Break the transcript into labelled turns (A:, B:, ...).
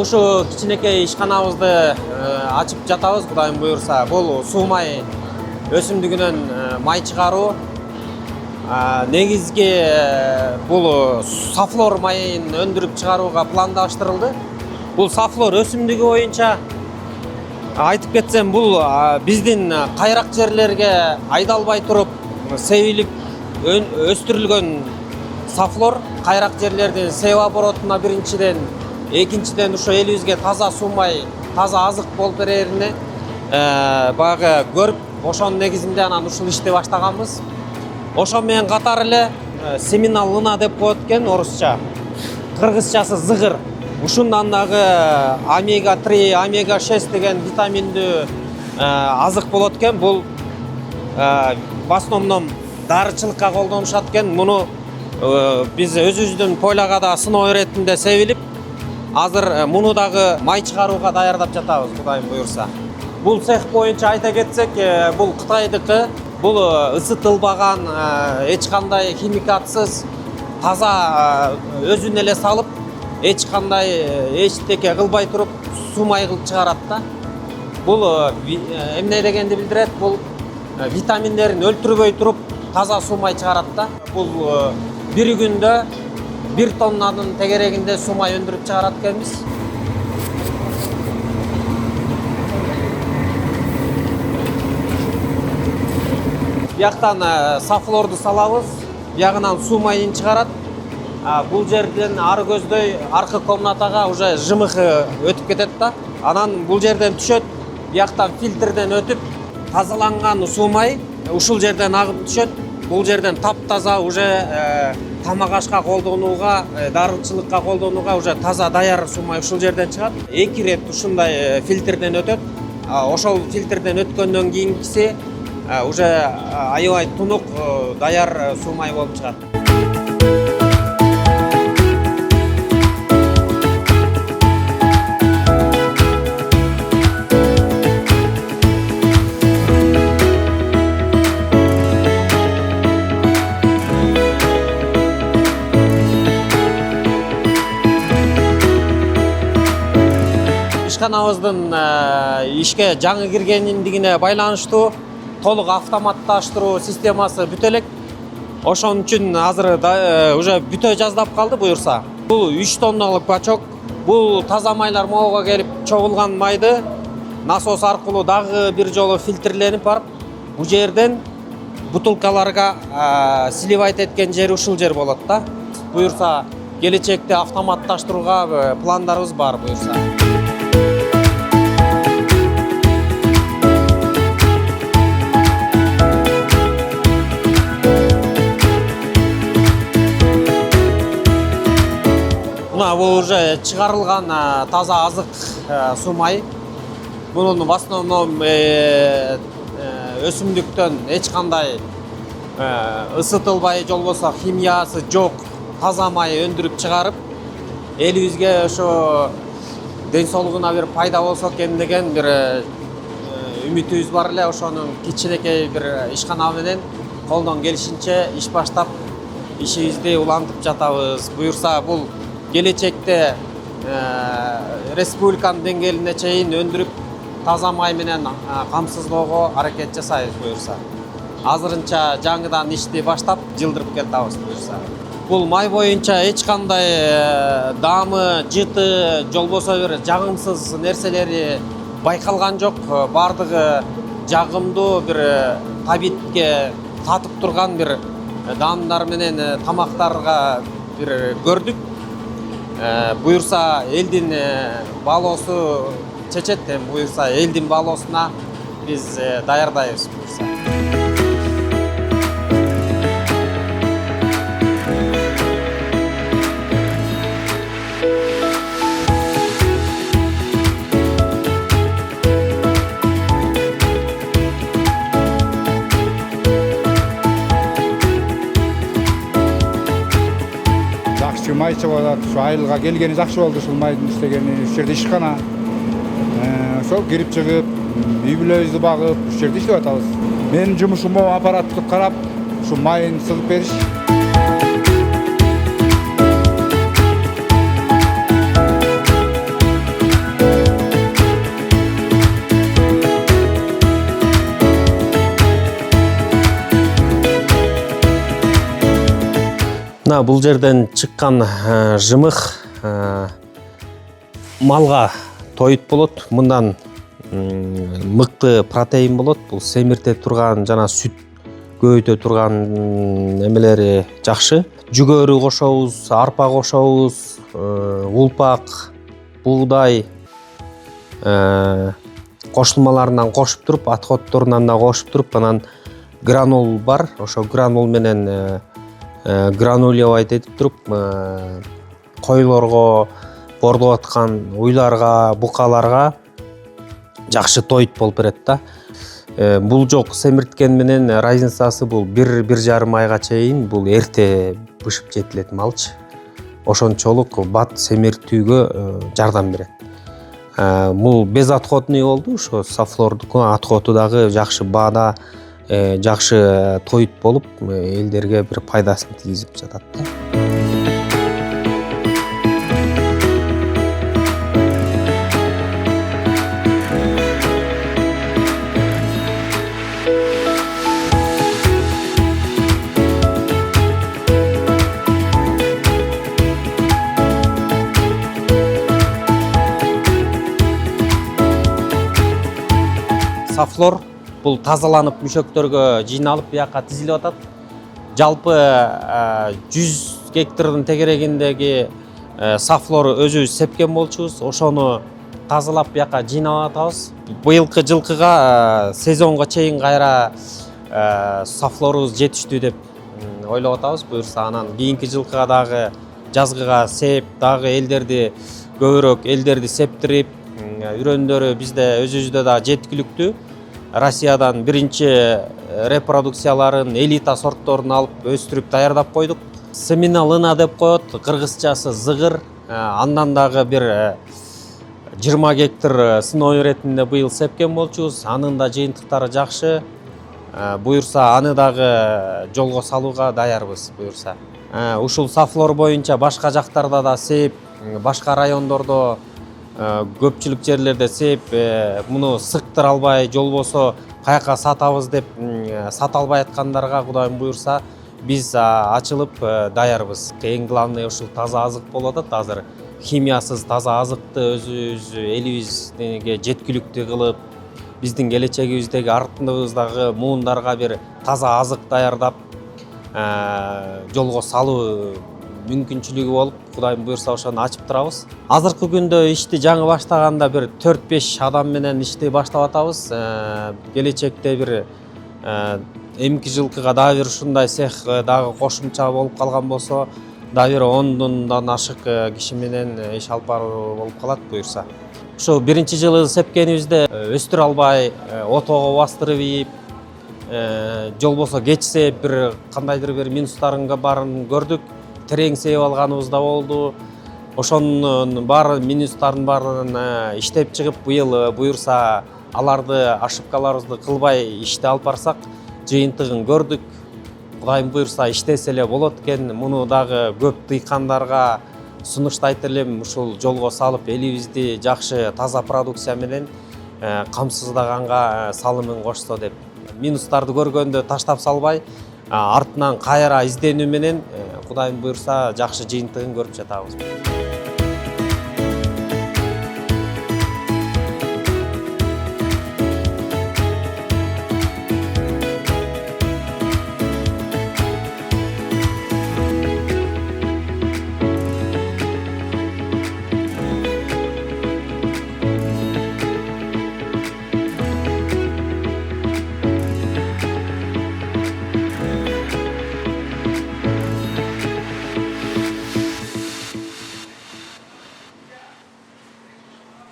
A: ушу кичинекей ишканабызды ачып жатабыз, Кудайым буйрса. Бул суу май өсүмдүгүнөн май чыгаруу. Негизги бул сафлор майын өндүрүп чыгарууга пландаштырылды. Бул сафлор өсүмдүгү боюнча айтып кетсем, бул биздин кайрак жерлерге айдалбай туруп себилип өстүрүлгөн сафлор. Кайрак жерлердин себ оборотуна биринчиден, экинчиден ушу элибизге таза суу май, таза азык болуп берерине баягы көрүп, ошонун негизинде анан ушул ишти баштаганбыз. Ошо менен катар эле семена лына деп коет экен орусча. Кыргызчасы зыгыр. Ушундан дагы омега 3, омега 6 деген витаминдүү азык болот экен. Бул в основном дарычылыкка колдонушат экен. Муну биз өзүбүздүн пойлага да сыноо иретинде себилип, азыр муну дагы май чыгарууга даярдап жатабыз, Кудайым буйрса. Бул цех боюнча айта кетсек, бул Кытайдыкы. Бул ысытылбаган, эч кандай химикатсыз, таза өзүн эле салып, эч кандай эчтеке кылбай туруп суу май кылып чыгарат да. Бул эмне дегенди билдирет? Бул витаминдерин өлтүрбөй туруп таза суу май чыгарат да. Бул бир күндө 1 тоннанын тегерегинде суу май өндүрүп чыгарат экенбиз. Бияктан сафлорду салабыз, биягынан суу майын чыгарат. Бул жерден ары көздөй аркы комнатага уже жымыхы өтүп кетет да. Анан бул жерден түшөт, бияктан фильтрден өтүп, тазаланган суу май ушул жерден агып түшөт. Бул жерден таптаза уже тамак ашка колдонууга, дарычылыкка колдонууга уже таза даяр суу май ушул жерден чыгат. 2 рет ушундай фильтрден өтөт. Ошол фильтрден өткөндөн кийинкиси уже аябай тунук, даяр суу май болуп чыгат. Ишканабыздын ишке жаңы киргендигине байланыштуу толук автоматташтыруу системасы бүтө элек. Ошон үчүн азыр уже бүтө жаздап калды буйрса. Бул 3 тонналык бачок. Бул таза майлар могуга келип чогулган майды насос аркылуу дагы бир жолу фильтрленип барып, бул жерден бутылкаларга сливайт эткен жери ушул жер болот да. Буйрса келечекте автоматташтырууга пландарыбыз бар буйрса. Бул уже чыгарылган таза азык суу май. Мунун в основном өсүмдүктөн эч кандай ысытылбай, болбосо химиясы жок таза май өндүрүп чыгарып, элибизге ошо ден соолугуна бир пайда болсо экен деген бир үмүтүбүз бар эле. Ошонун кичинекей бир ишкана менен колдон келишинче иш баштап, ишибизди улантып жатабыз. Буйрса бул келечекте республиканын деңгээлине чейин өндүрүп таза май менен камсыздоого аракет жасайбыз буйрса. Азырынча жаңыдан ишти баштап жылдырып келатабыз буйрса. Бул май боюнча эч кандай даамы, жыты, болбосо бир жагымсыз нерселери байкалган жок. Бардыгы жагымдуу бир табитке татып турган бир даамдар менен тамактарга бир көрдүк. Буйрса элдин баалоосу чечет, буйрса элдин баалоосуна биз даярдайбыз буйрса.
B: Май чыгып атат. Ушу айылга келгени жакшы болду. Ушул майдын иштегени, ушул жерде ишкана. Ошол кирип чыгып, үй бүлөбүздү багып, ушул жерде иштеп атабыз. Менин жумушум аппаратты карап, ушу майын сызып бериш.
A: мына бул жерден чыккан жымык малга тоют болот. Мындан мыкты протеин болот. Бул семирте турган жана сүт көбөйтө турган эмелери жакшы. Жүгөрү кошобуз, арпа кошобуз, улпак, буудай кошулмаларынан кошуп туруп, отходторунан да кошуп туруп, анан гранул бар. Ошо гранул менен гранулировать этип туруп, койлорго, боордоп аткан уйларга, букаларга жакшы тоют болуп берет да. Бул жок семирткен менен разницасы бул 1-1,5 айга чейин бул эрте бышып жетилет малчы. Ошончолук бат семиртүүгө жардам берет. Бул безотходный болду. Ошо Saflor'дуку отходу дагы жакшы баада, жакшы тоют болуп, элдерге бир пайдасын тийгизип жатат да. Saflor бул тазаланып мүшөктөргө жыйналып бияка тизилип атат. Жалпы 100 гектардын тегерегиндеги Saflor өзүбүз сепкен болчубуз. Ошону тазалап бияка жыйнап атабыз. Быйылкы жылкыга сезонго чейин кайра Saflor'убуз жетиштүү деп ойлоп атабыз. Буюрса анан кийинки жылкыга дагы жазгыга сеп, дагы элдерди көбүрөөк элдерди септирип, үрөндөрү бизде өзүбүздө да жеткиликтүү. Россиядан биринчи репродукцияларын, элита сортторун алып өстүрүп даярдап койдук. Семена лына деп коет, кыргызчасы зыгыр. Андан дагы бир 20 гектар сыноо иретинде быйыл сепкен болчубуз. Анын да жыйынтыктары жакшы. Буюрса аны дагы жолго салууга даярбыз буюрса. Ушул Saflor боюнча башка жактарда да сеп, башка райондордо көпчүлүк жерлерде сеп, муну сыктыра албай, жолбосо каяка сатабыз деп сата албай аткандарга Кудайым буюрса биз ачылып даярбыз. Эң главный ушул таза азык болуп атат. Азыр химиясыз таза азыкты өзүбүз элибизге жеткиликтүү кылып, биздин келечегибиздеги артындагы муундарга бир таза азык даярдап жолго салуу мүмкүнчүлүгү болуп, Кудайым буюрса ошону ачып турабыз. Азыркы күндө ишти жаңы баштаганда бир 4-5 адам менен ишти баштап атабыз. Келечекте бир эмки жылкыга дагы бир ушундай цех дагы кошумча болуп калган болсо, дагы бир 10 ашык киши менен иш алып баруу болуп калат буюрса. Ошо биринчи жылы сепкенибизде өстүрө албай, отого бастырып ийип, жолбосо кечсеп бир кандайдыр бир минустарын баарын көрдүк. Терең сеп алганыбыз да болду. Ошонун баары минустардын баарын иштеп чыгып, быйыл буюрса аларды ошибкаларыбызды кылбай ишти алып барсак, жыйынтыгын көрдүк. Кудайым буюрса иштесе эле болот экен. Муну дагы көп дыйкандарга сунуштайт элем, ушул жолго салып элибизди жакшы таза продукция менен камсыздаганга салымын кошсо деп. Минустарды көргөндө таштап салбай, артынан кайра изденүү менен Кудайым буюрса жакшы жыйынтыгын көрүп жатабыз.